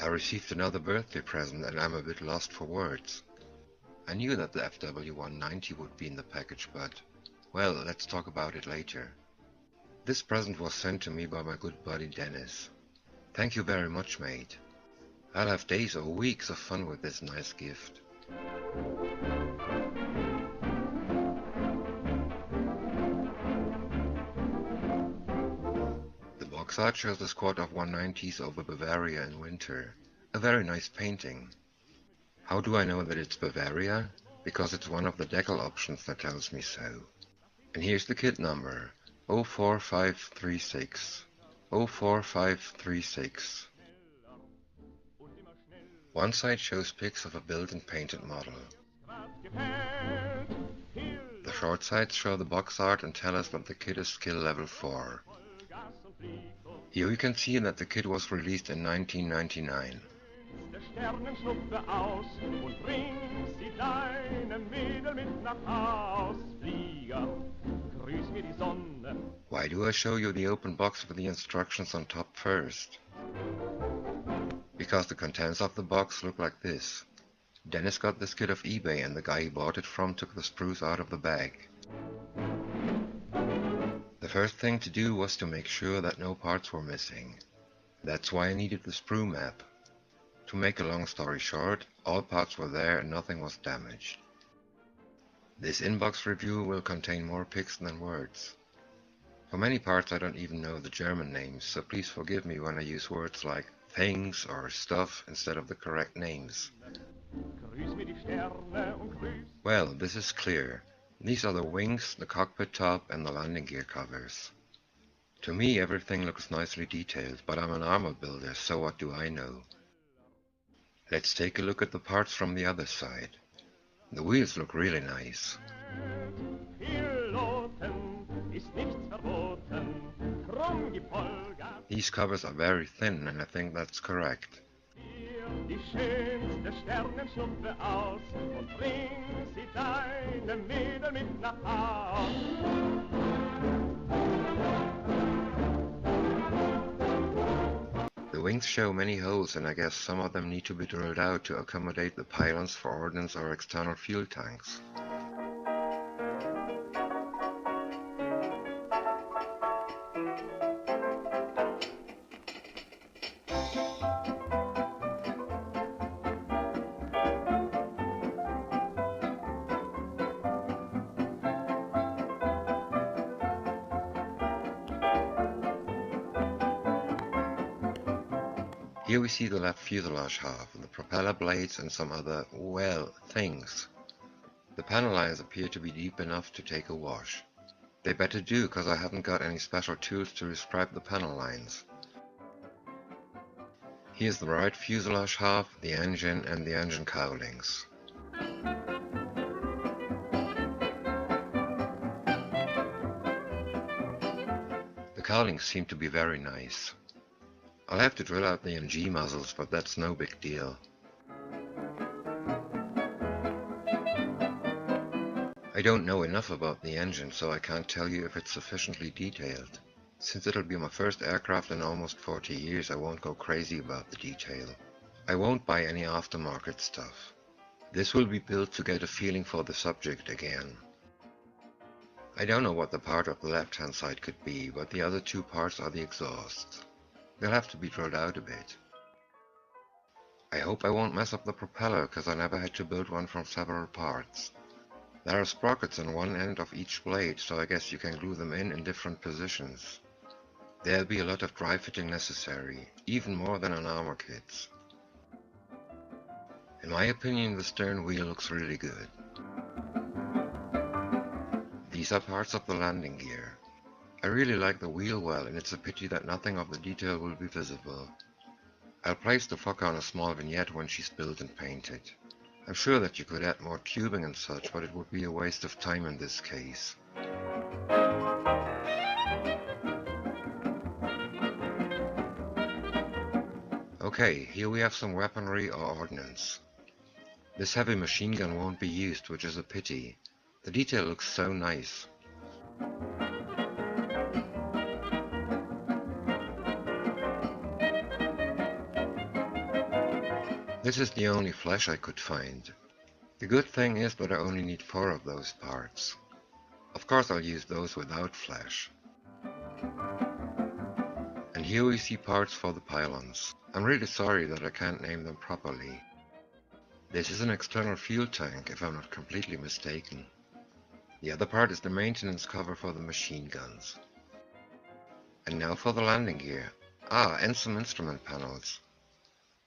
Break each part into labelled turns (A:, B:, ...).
A: I received another birthday present and I'm a bit lost for words. I knew that the FW190 would be in the package, but, well, let's talk about it later. This present was sent to me by my good buddy Dennis. Thank you very much, mate. I'll have days or weeks of fun with this nice gift. The box art shows a squad of 190s over Bavaria in winter. A very nice painting. How do I know that it's Bavaria? Because it's one of the decal options that tells me so. And here's the kit number, 04536. 04536. One side shows pics of a built and painted model. The short sides show the box art and tell us that the kit is skill level 4. Here we can see that the kit was released in 1999. Why do I show you the open box with the instructions on top first? Because the contents of the box look like this. Dennis got this kit off eBay and the guy he bought it from took the sprues out of the bag. The first thing to do was to make sure that no parts were missing. That's why I needed the sprue map. To make a long story short, all parts were there and nothing was damaged. This inbox review will contain more pics than words. For many parts I don't even know the German names, so please forgive me when I use words like things or stuff instead of the correct names. Well, this is clear. These are the wings, the cockpit top and the landing gear covers. To me everything looks nicely detailed, but I'm an armor builder, so what do I know? Let's take a look at the parts from the other side. The wheels look really nice. These covers are very thin and I think that's correct. The wings show many holes and I guess some of them need to be drilled out to accommodate the pylons for ordnance or external fuel tanks. Here we see the left fuselage half, the propeller blades and some other, well, things. The panel lines appear to be deep enough to take a wash. They better do, cause I haven't got any special tools to describe the panel lines. Here's the right fuselage half, the engine and the engine cowlings. The cowlings seem to be very nice. I'll have to drill out the MG muzzles, but that's no big deal. I don't know enough about the engine, so I can't tell you if it's sufficiently detailed. Since it'll be my first aircraft in almost 40 years, I won't go crazy about the detail. I won't buy any aftermarket stuff. This will be built to get a feeling for the subject again. I don't know what the part of the left-hand side could be, but the other two parts are the exhausts. They'll have to be drilled out a bit. I hope I won't mess up the propeller, cause I never had to build one from several parts. There are sprockets on one end of each blade, so I guess you can glue them in different positions. There'll be a lot of dry fitting necessary, even more than on armor kits. In my opinion, the stern wheel looks really good. These are parts of the landing gear. I really like the wheel well, and it's a pity that nothing of the detail will be visible. I'll place the Focke on a small vignette when she's built and painted. I'm sure that you could add more tubing and such, but it would be a waste of time in this case. Okay, here we have some weaponry or ordnance. This heavy machine gun won't be used, which is a pity. The detail looks so nice. This is the only flesh I could find. The good thing is that I only need 4 of those parts. Of course I'll use those without flesh. And here we see parts for the pylons. I'm really sorry that I can't name them properly. This is an external fuel tank, if I'm not completely mistaken. The other part is the maintenance cover for the machine guns. And now for the landing gear. And some instrument panels.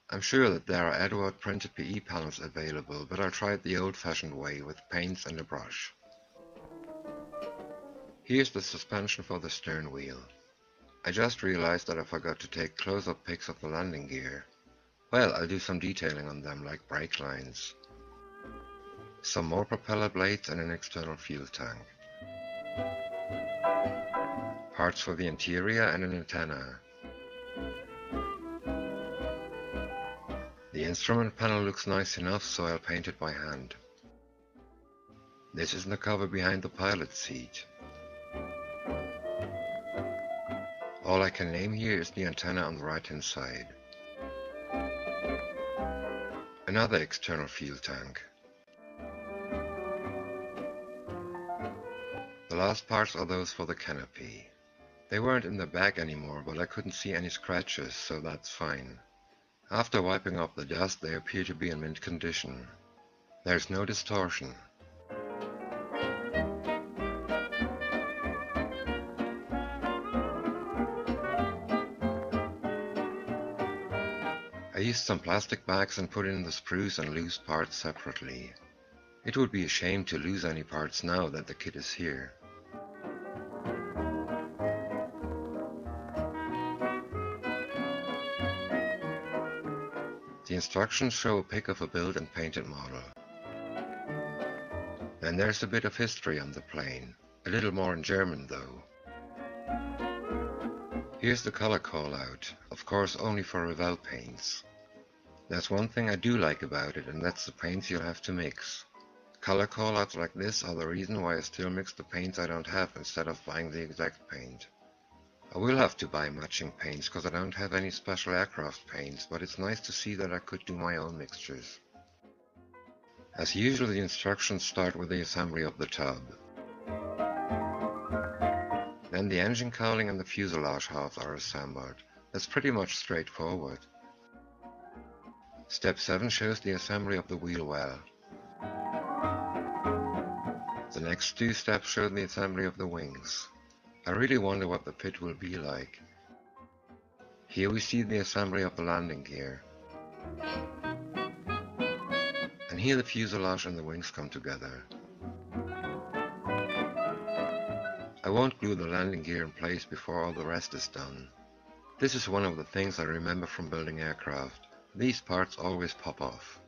A: I'm sure that there are Edward printed PE panels available, but I'll try it the old-fashioned way with paints and a brush. Here's the suspension for the stern wheel. I just realized that I forgot to take close-up pics of the landing gear. Well, I'll do some detailing on them like brake lines. Some more propeller blades and an external fuel tank. Parts for the interior and an antenna. The instrument panel looks nice enough, so I'll paint it by hand. This is the cover behind the pilot seat. All I can name here is the antenna on the right hand side. Another external fuel tank. The last parts are those for the canopy. They weren't in the bag anymore, but I couldn't see any scratches, so that's fine. After wiping off the dust, they appear to be in mint condition. There's no distortion. I used some plastic bags and put in the sprues and loose parts separately. It would be a shame to lose any parts now that the kit is here. The instructions show a pic of a built and painted model. Then there's a bit of history on the plane, a little more in German though. Here's the color call out, of course only for Revell paints. There's one thing I do like about it, and that's the paints you'll have to mix. Color callouts like this are the reason why I still mix the paints I don't have instead of buying the exact paint. I will have to buy matching paints because I don't have any special aircraft paints, but it's nice to see that I could do my own mixtures. As usual, the instructions start with the assembly of the tub. Then the engine cowling and the fuselage halves are assembled. That's pretty much straightforward. Step 7 shows the assembly of the wheel well. The next 2 steps show the assembly of the wings. I really wonder what the pit will be like. Here we see the assembly of the landing gear. And here the fuselage and the wings come together. I won't glue the landing gear in place before all the rest is done. This is one of the things I remember from building aircraft. These parts always pop off.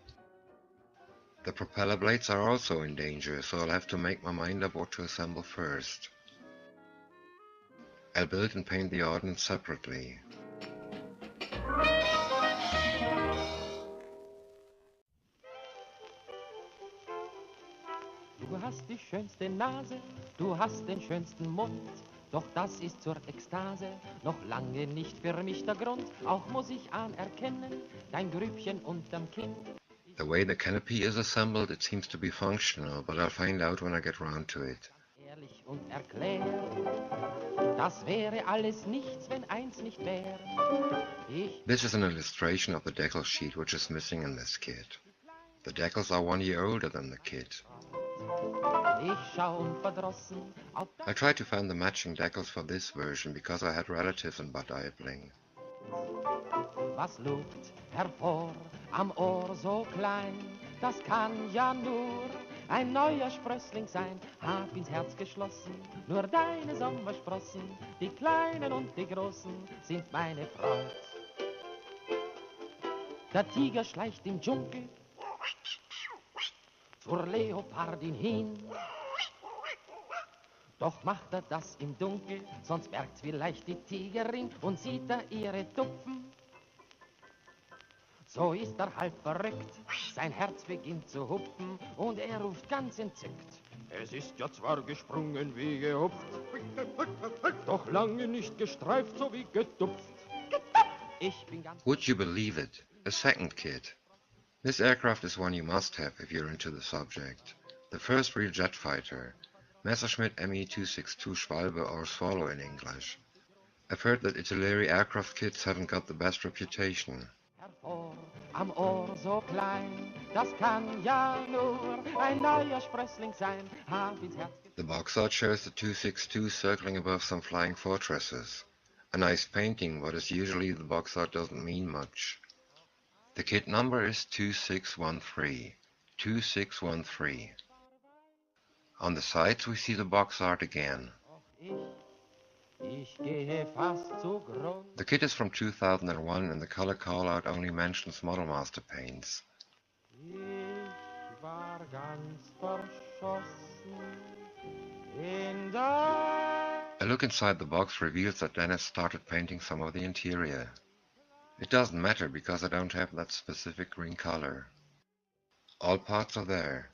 A: The propeller blades are also in danger, so I'll have to make my mind up what to assemble first. I'll build and paint the Ordnance separately.
B: Du hast die schönste Nase, du hast den schönsten Mund, doch das ist zur Ekstase noch lange nicht für mich der Grund. Auch muss ich anerkennen, dein Grübchen unterm Kinn.
A: The way the canopy is assembled, it seems to be functional, but I'll find out when I get round to it.
B: Ehrlich und erklärt, das wäre alles nichts, wenn eins nicht wäre.
A: This is an illustration of the decal sheet which is missing in this kit. The decals are 1 year older than the kit. I tried to find the matching decals for this version because I had relatives in Bad Aibling.
B: Was lugt hervor am Ohr so klein, das kann ja nur ein neuer Sprössling sein. Hab ins Herz geschlossen, nur deine Sommersprossen, die kleinen und die großen sind meine Freud. Der Tiger schleicht im Dschungel zur Leopardin hin. Doch macht er das im Dunkel, sonst merkt's vielleicht die Tigerin und sieht er ihre Tupfen. So ist er halb verrückt, sein Herz beginnt zu hupfen und er ruft ganz entzückt. Es ist ja zwar gesprungen wie gehupft, doch lange nicht gestreift, so wie getupft. Ich bin ganz...
A: Would you believe it? A second kit. This aircraft is one you must have if you're into the subject. The first real jet fighter, Messerschmitt Me-262 Schwalbe or Swallow in English. I've heard that artillery aircraft kits haven't got the best reputation.
B: Hervor, am Ohr so klein, das kann ja nur ein neuer Sprössling sein, hab ins Herz.
A: The box art shows the 262 circling above some flying fortresses. A nice painting, but as usually the box art doesn't mean much. The kit number is 2613. 2613. On the sides we see the box art again.
B: Ich gehe fast zugrund.
A: The kit is from 2001 and the color call-out only mentions Model Master paints.
B: Ich war ganz verschossen in dein.
A: A look inside the box reveals that Dennis started painting some of the interior. It doesn't matter because I don't have that specific green color. All parts are there.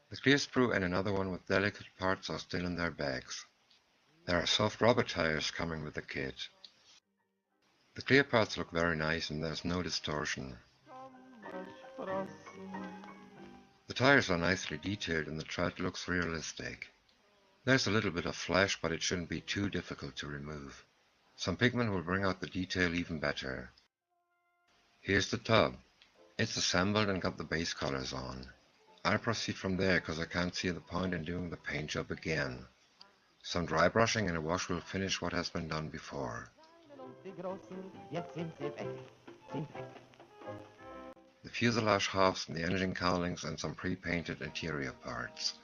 A: The clear sprue and another one with delicate parts are still in their bags. There are soft rubber tires coming with the kit. The clear parts look very nice and there's no distortion. The tires are nicely detailed and the tread looks realistic. There's a little bit of flash, but it shouldn't be too difficult to remove. Some pigment will bring out the detail even better. Here's the tub. It's assembled and got the base colors on. I'll proceed from there because I can't see the point in doing the paint job again. Some dry brushing and a wash will finish what has been done before. The fuselage halves, the engine cowlings and some pre-painted interior parts.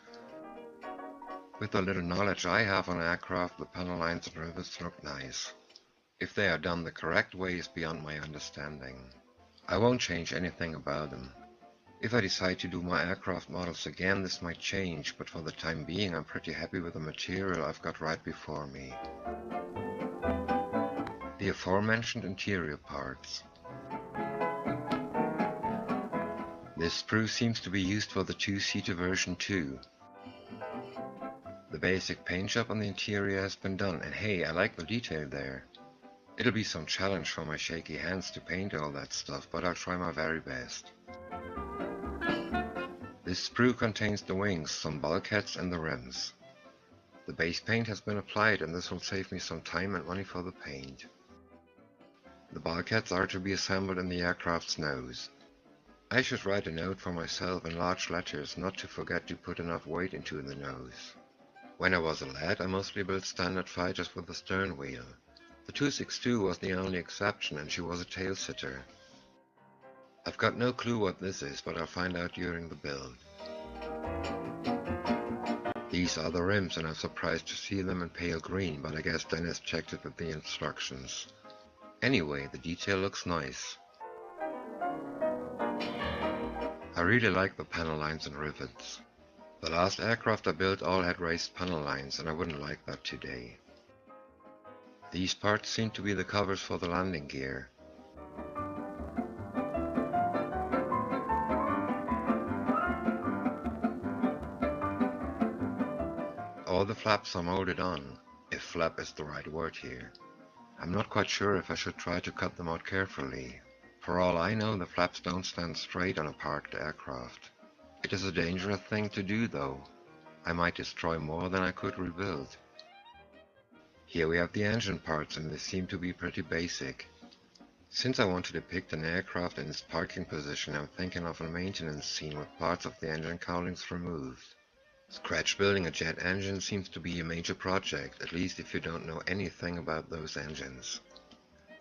A: With the little knowledge I have on aircraft, the panel lines and rivets look nice. If they are done the correct way is beyond my understanding. I won't change anything about them. If I decide to do my aircraft models again, this might change, but for the time being I'm pretty happy with the material I've got right before me. The aforementioned interior parts. This sprue seems to be used for the two-seater version too. The basic paint job on the interior has been done, and hey, I like the detail there. It'll be some challenge for my shaky hands to paint all that stuff, but I'll try my very best. This sprue contains the wings, some bulkheads and the rims. The base paint has been applied and this will save me some time and money for the paint. The bulkheads are to be assembled in the aircraft's nose. I should write a note for myself in large letters not to forget to put enough weight into the nose. When I was a lad, I mostly built standard fighters with a stern wheel. The 262 was the only exception and she was a tail-sitter. I've got no clue what this is, but I'll find out during the build. These are the rims and I'm surprised to see them in pale green, but I guess Dennis checked it with the instructions. Anyway, the detail looks nice. I really like the panel lines and rivets. The last aircraft I built all had raised panel lines and I wouldn't like that today. These parts seem to be the covers for the landing gear. All the flaps are molded on, if flap is the right word here. I'm not quite sure if I should try to cut them out carefully. For all I know, the flaps don't stand straight on a parked aircraft. It is a dangerous thing to do though. I might destroy more than I could rebuild. Here we have the engine parts and they seem to be pretty basic. Since I want to depict an aircraft in its parking position, I'm thinking of a maintenance scene with parts of the engine cowlings removed. Scratch building a jet engine seems to be a major project, at least if you don't know anything about those engines.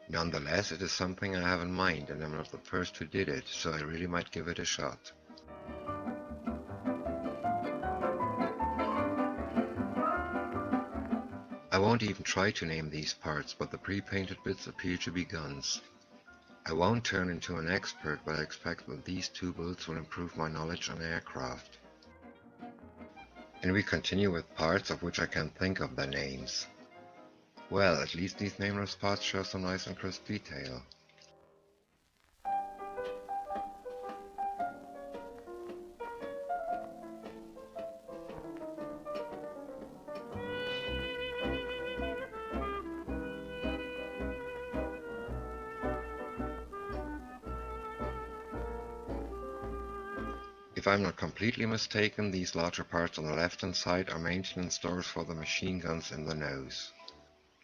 A: Nonetheless, it is something I have in mind and I'm not the first who did it, so I really might give it a shot. I won't even try to name these parts, but the pre-painted bits appear to be guns. I won't turn into an expert, but I expect that these two builds will improve my knowledge on aircraft. And we continue with parts of which I can't think of their names. Well, at least these nameless parts show some nice and crisp detail. If I'm not completely mistaken, these larger parts on the left-hand side are maintenance doors for the machine guns in the nose.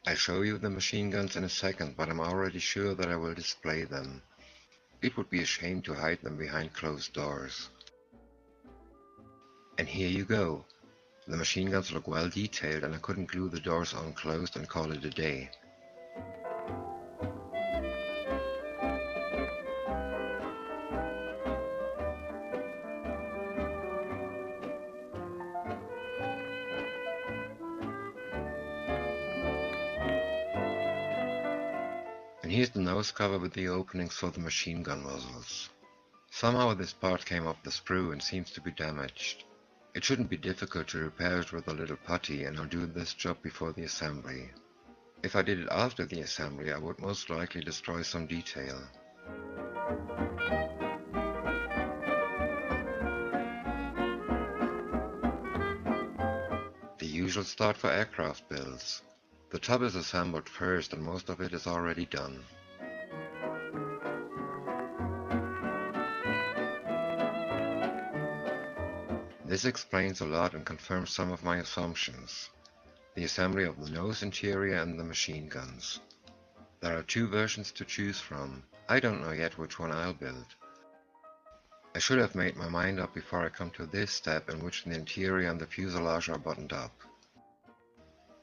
A: I'll show you the machine guns in a second, but I'm already sure that I will display them. It would be a shame to hide them behind closed doors. And here you go. The machine guns look well detailed, and I couldn't glue the doors on closed and call it a day. And here's the nose cover with the openings for the machine gun muzzles. Somehow this part came off the sprue and seems to be damaged. It shouldn't be difficult to repair it with a little putty, and I'll do this job before the assembly. If I did it after the assembly, I would most likely destroy some detail. The usual start for aircraft builds. The tub is assembled first, and most of it is already done. This explains a lot and confirms some of my assumptions. The assembly of the nose interior and the machine guns. There are two versions to choose from. I don't know yet which one I'll build. I should have made my mind up before I come to this step in which the interior and the fuselage are buttoned up.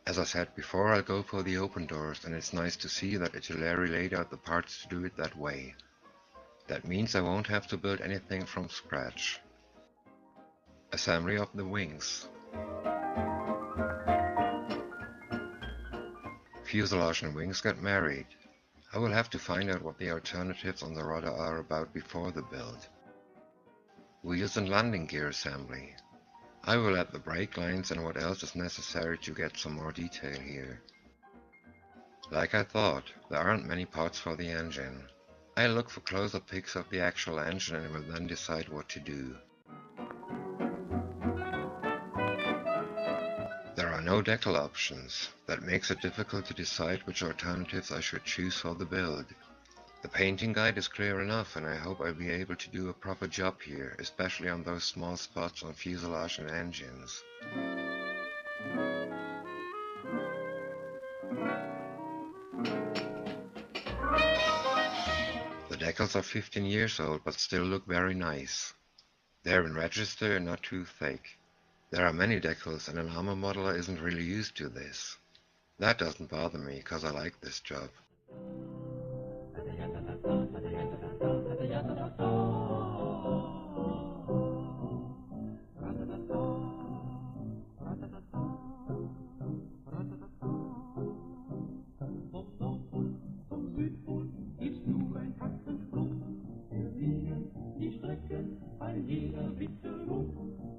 A: As I said before, I'll go for the open doors, and it's nice to see that Itinerary laid out the parts to do it that way. That means I won't have to build anything from scratch. Assembly of the wings. Fuselage and wings get married. I will have to find out what the alternatives on the rudder are about before the build. Wheels and landing gear assembly. I will add the brake lines and what else is necessary to get some more detail here. Like I thought, there aren't many parts for the engine. I'll look for closer pics of the actual engine and will then decide what to do. There are no decal options. That makes it difficult to decide which alternatives I should choose for the build. The painting guide is clear enough, and I hope I'll be able to do a proper job here, especially on those small spots on fuselage and engines. The decals are 15 years old, but still look very nice. They're in register and not too thick. There are many decals, and an armor modeler isn't really used to this. That doesn't bother me, cause I like this job.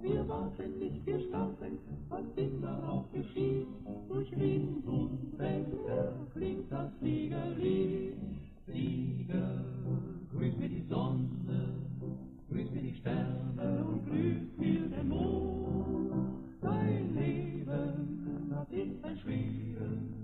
C: Wir warten nicht, wir starten, was immer auch geschieht. Durch Wind und Wetter klingt das Fliegerlied. Flieger, grüß mir die Sonne, grüß mir die Sterne und grüß mir den Mond. Dein Leben, das ist ein schweres